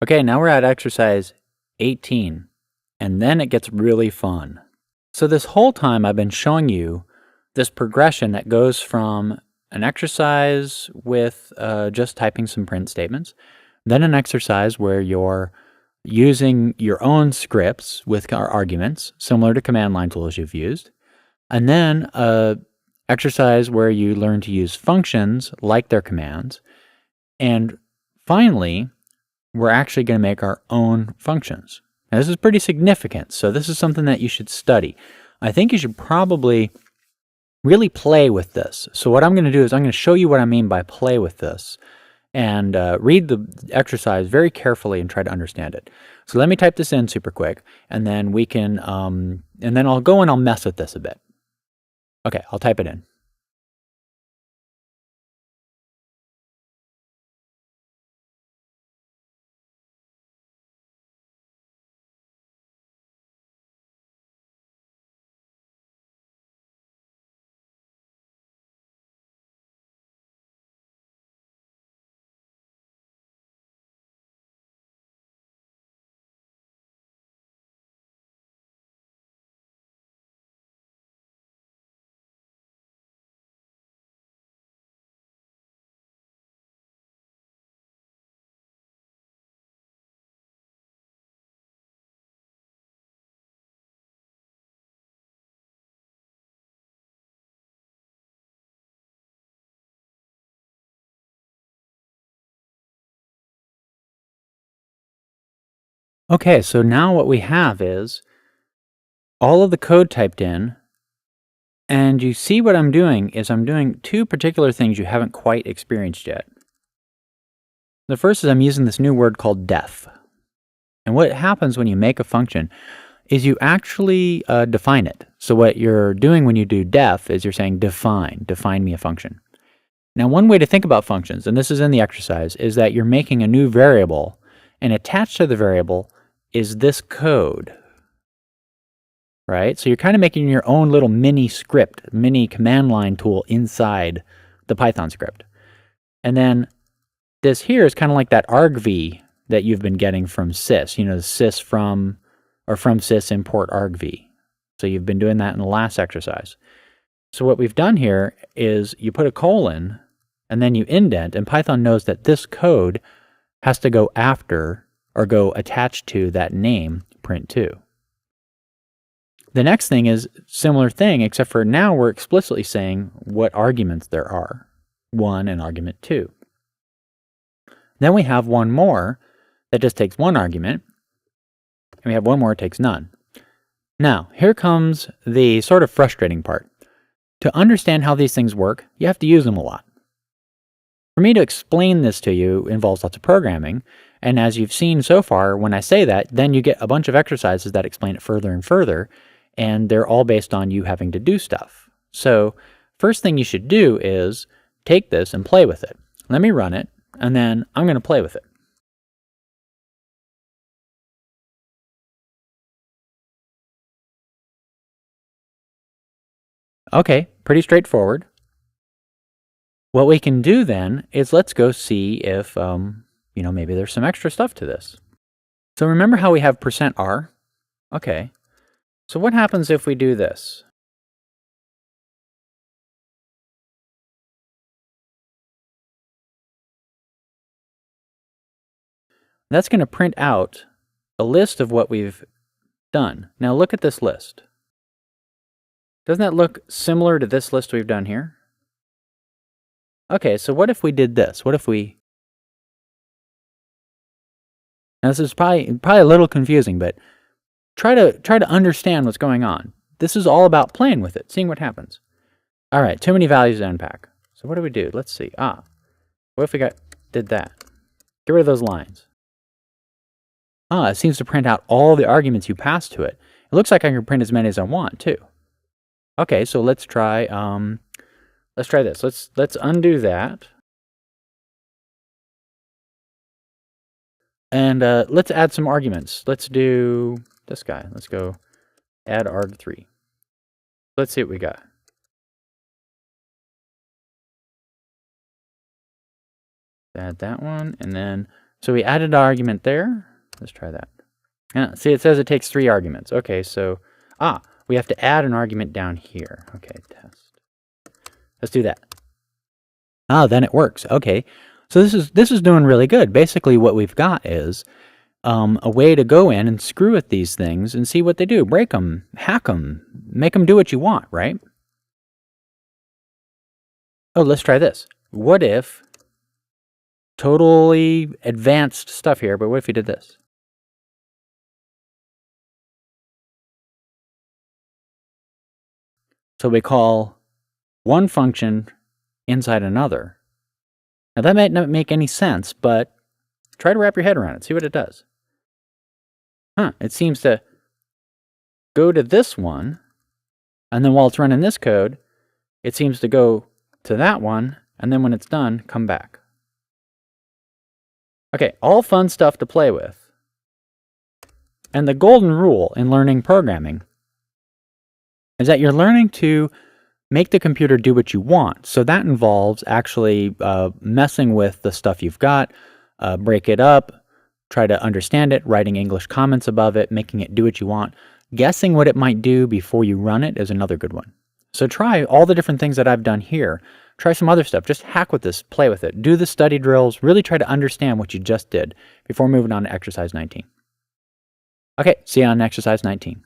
Okay, now we're at exercise 18, and then it gets really fun. So this whole time I've been showing you this progression that goes from an exercise with just typing some print statements, then an exercise where you're using your own scripts with arguments, similar to command line tools you've used, and then an exercise where you learn to use functions like their commands, and finally, we're actually going to make our own functions. Now, this is pretty significant, so this is something that you should study. I think you should probably really play with this. So what I'm going to do is I'm going to show you what I mean by play with this, and read the exercise very carefully and try to understand it. So let me type this in super quick, and then we can, and then I'll go and I'll mess with this a bit. Okay, I'll type it in. Okay, so now what we have is all of the code typed in, and you see what I'm doing is I'm doing two particular things you haven't quite experienced yet. The first is I'm using this new word called def. And what happens when you make a function is you actually define it. So what you're doing when you do def is you're saying define me a function. Now one way to think about functions, and this is in the exercise, is that you're making a new variable, and attached to the variable is this code, right? So you're kind of making your own little mini script, mini command line tool inside the Python script. And then this here is kind of like that argv that you've been getting from sys, you know, sys from sys import argv. So you've been doing that in the last exercise. So what we've done here is you put a colon and then you indent, and Python knows that this code has to go after or go attached to that name print2. The next thing is similar thing, except for now we're explicitly saying what arguments there are, 1 and argument 2. Then we have one more that just takes one argument, and we have one more that takes none. Now, here comes the sort of frustrating part. To understand how these things work, you have to use them a lot. For me to explain this to you involves lots of programming, and as you've seen so far, when I say that, then you get a bunch of exercises that explain it further and further, and they're all based on you having to do stuff. So, first thing you should do is take this and play with it. Let me run it, and then I'm going to play with it. Okay, pretty straightforward. What we can do then is let's go see if, maybe there's some extra stuff to this. So remember how we have %r? Okay. So what happens if we do this? That's going to print out a list of what we've done. Now look at this list. Doesn't that look similar to this list we've done here? Okay, so what if we did this? What if we... Now this is probably a little confusing, but try to understand what's going on. This is all about playing with it, seeing what happens. All right, too many values to unpack. So what do we do? Let's see. What if we did that? Get rid of those lines. It seems to print out all the arguments you pass to it. It looks like I can print as many as I want too. Okay, so let's try this. Let's undo that. And let's add some arguments. Let's do this guy. Let's go add arg3. Let's see what we got. Add that one, and then So we added an argument there. Let's try that. Yeah, see, it says it takes 3 arguments. Okay, so, we have to add an argument down here. Okay, test. Let's do that. Then it works. Okay, so this is doing really good. Basically, what we've got is a way to go in and screw with these things and see what they do. Break them, hack them, make them do what you want, right? Oh, let's try this. What if, totally advanced stuff here, but what if you did this? So we call one function inside another. Now that might not make any sense, but try to wrap your head around it. See what it does. It seems to go to this one, and then while it's running this code, it seems to go to that one, and then when it's done, come back. Okay, all fun stuff to play with. And the golden rule in learning programming is that you're learning to make the computer do what you want. So that involves actually messing with the stuff you've got, break it up, try to understand it, writing English comments above it, making it do what you want. Guessing what it might do before you run it is another good one. So try all the different things that I've done here. Try some other stuff. Just hack with this, play with it. Do the study drills. Really try to understand what you just did before moving on to exercise 19. Okay, see you on exercise 19.